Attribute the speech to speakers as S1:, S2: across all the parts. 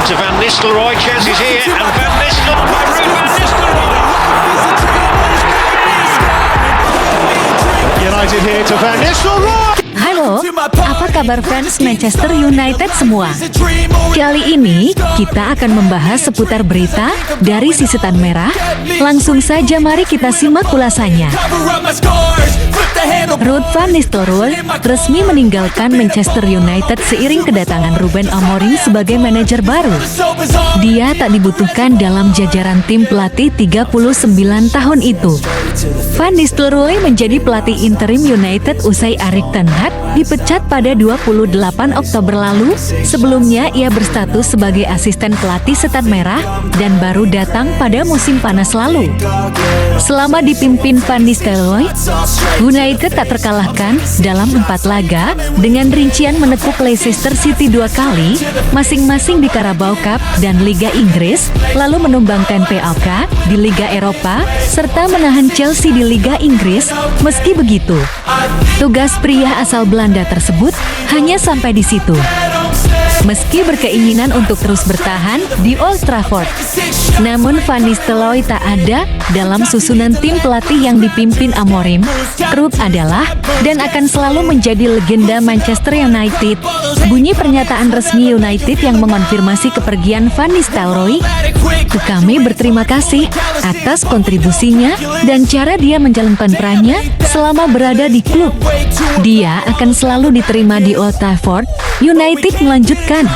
S1: to Van Nistelrooy. Chance is here, and Van Nistelrooy. Ruud van Nistelrooy.
S2: United here to Van Nistelrooy.
S3: Halo, apa kabar fans Manchester United semua? Kali ini kita akan membahas seputar berita dari Sisatan Merah. Langsung saja mari kita simak ulasannya. Ruud van Nistelrooy resmi meninggalkan Manchester United seiring kedatangan Ruben Amorim sebagai manajer baru. Dia tak dibutuhkan dalam jajaran tim pelatih 39 tahun itu. Van Nistelrooy menjadi pelatih interim United usai Erik ten Hag dipecat pada 28 Oktober lalu. Sebelumnya ia berstatus sebagai asisten pelatih Setan Merah dan baru datang pada musim panas lalu. Selama dipimpin Van Nistelrooy, United tak terkalahkan dalam 4 laga dengan rincian menekuk Leicester City 2 kali, masing-masing di Carabao Cup dan Liga Inggris, lalu menumbangkan PLK di Liga Eropa, serta menahan Chelsea di Liga Inggris. Meski begitu, tugas pria asal Belanda tersebut hanya sampai di situ. Meski berkeinginan untuk terus bertahan di Old Trafford, namun Van Nistelrooy tak ada dalam susunan tim pelatih yang dipimpin Amorim. Ruud adalah dan akan selalu menjadi legenda Manchester United. Bunyi pernyataan resmi United yang mengonfirmasi kepergian Van Nistelrooy. Kami berterima kasih atas kontribusinya dan cara dia menjalankan perannya selama berada di klub. Dia akan selalu diterima di Old Trafford. United melanjutkan.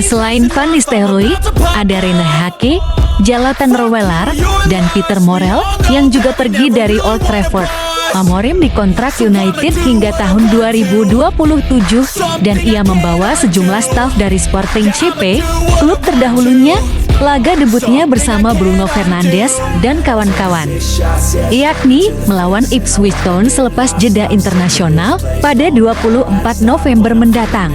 S3: Selain Van Nistelrooy, ada Rene Hake, Jonathan Rowelar, dan Peter Morel yang juga pergi dari Old Trafford. Amorim dikontrak United hingga tahun 2027 dan ia membawa sejumlah staf dari Sporting CP, klub terdahulunya. Laga debutnya bersama Bruno Fernandes dan kawan-kawan, yakni melawan Ipswich Town selepas jeda internasional pada 24 November mendatang.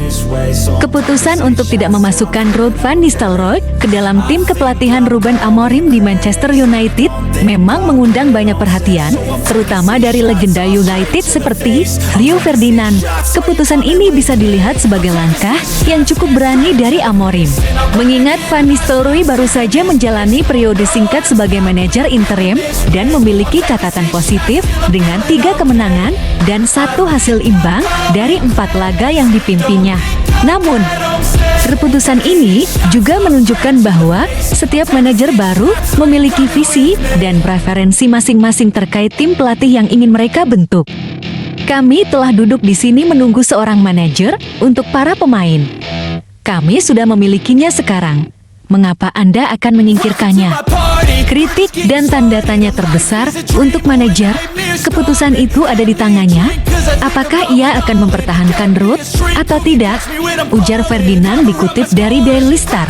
S3: Keputusan untuk tidak memasukkan Ruud van Nistelrooy ke dalam tim kepelatihan Ruben Amorim di Manchester United memang mengundang banyak perhatian, terutama dari legenda United seperti Rio Ferdinand. Keputusan ini bisa dilihat sebagai langkah yang cukup berani dari Amorim, mengingat Van Nistelrooy baru saja menjalani periode singkat sebagai manajer interim dan memiliki catatan positif dengan 3 kemenangan dan 1 hasil imbang dari 4 laga yang dipimpinnya. Namun, keputusan ini juga menunjukkan bahwa setiap manajer baru memiliki visi dan preferensi masing-masing terkait tim pelatih yang ingin mereka bentuk. Kami telah duduk di sini menunggu seorang manajer untuk para pemain. Kami sudah memilikinya sekarang. Mengapa Anda akan menyingkirkannya? Kritik dan tanda tanya terbesar untuk manajer. Keputusan itu ada di tangannya. Apakah ia akan mempertahankan Ruud atau tidak? Ujar Ferdinand dikutip dari Daily Star.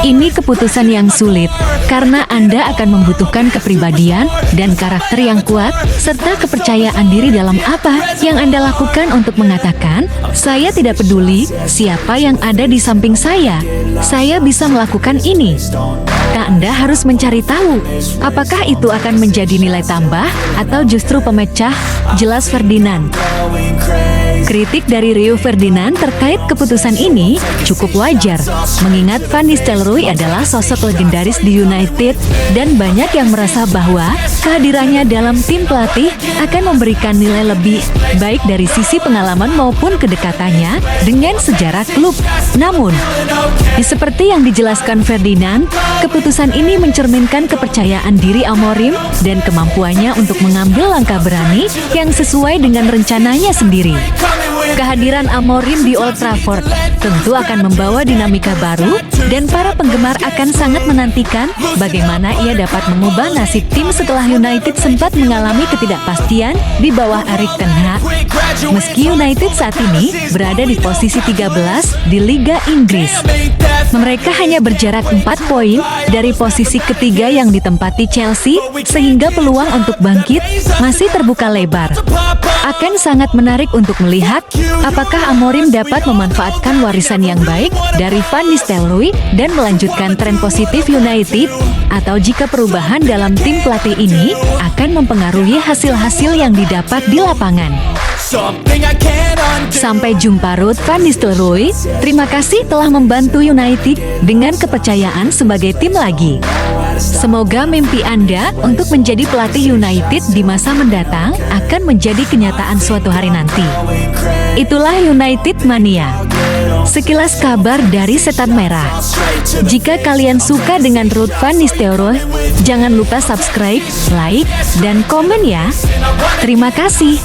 S3: Ini keputusan yang sulit karena Anda akan membutuhkan kepribadian dan karakter yang kuat serta kepercayaan diri dalam apa yang Anda lakukan untuk mengatakan, "Saya tidak peduli siapa yang ada di samping saya. Saya bisa melakukan ini." Anda harus mencari tahu, apakah itu akan menjadi nilai tambah atau justru pemecah, jelas Ferdinand. Kritik dari Rio Ferdinand terkait keputusan ini cukup wajar, mengingat Van Nistelrooy adalah sosok legendaris di United dan banyak yang merasa bahwa kehadirannya dalam tim pelatih akan memberikan nilai lebih baik dari sisi pengalaman maupun kedekatannya dengan sejarah klub. Namun, seperti yang dijelaskan Ferdinand, keputusan ini mencerminkan kepercayaan diri Amorim dan kemampuannya untuk mengambil langkah berani yang sesuai dengan rencananya sendiri. Kehadiran Amorim di Old Trafford tentu akan membawa dinamika baru dan para penggemar akan sangat menantikan bagaimana ia dapat mengubah nasib tim setelah United sempat mengalami ketidakpastian di bawah Erik ten Hag. Meski United saat ini berada di posisi 13 di Liga Inggris, mereka hanya berjarak 4 poin dari posisi ketiga yang ditempati Chelsea, sehingga peluang untuk bangkit masih terbuka lebar. Akan sangat menarik untuk melihat apakah Amorim dapat memanfaatkan warisan yang baik dari Van Nistelrooy dan melanjutkan tren positif United, atau jika perubahan dalam tim pelatih ini akan mempengaruhi hasil-hasil yang didapat di lapangan. Sampai jumpa Ruud van Nistelrooy. Terima kasih telah membantu United United dengan kepercayaan sebagai tim lagi. Semoga mimpi Anda untuk menjadi pelatih United di masa mendatang akan menjadi kenyataan suatu hari nanti. Itulah United Mania. Sekilas kabar dari Setan Merah. Jika kalian suka dengan Ruud van Nistelrooy, jangan lupa subscribe, like, dan komen ya. Terima kasih.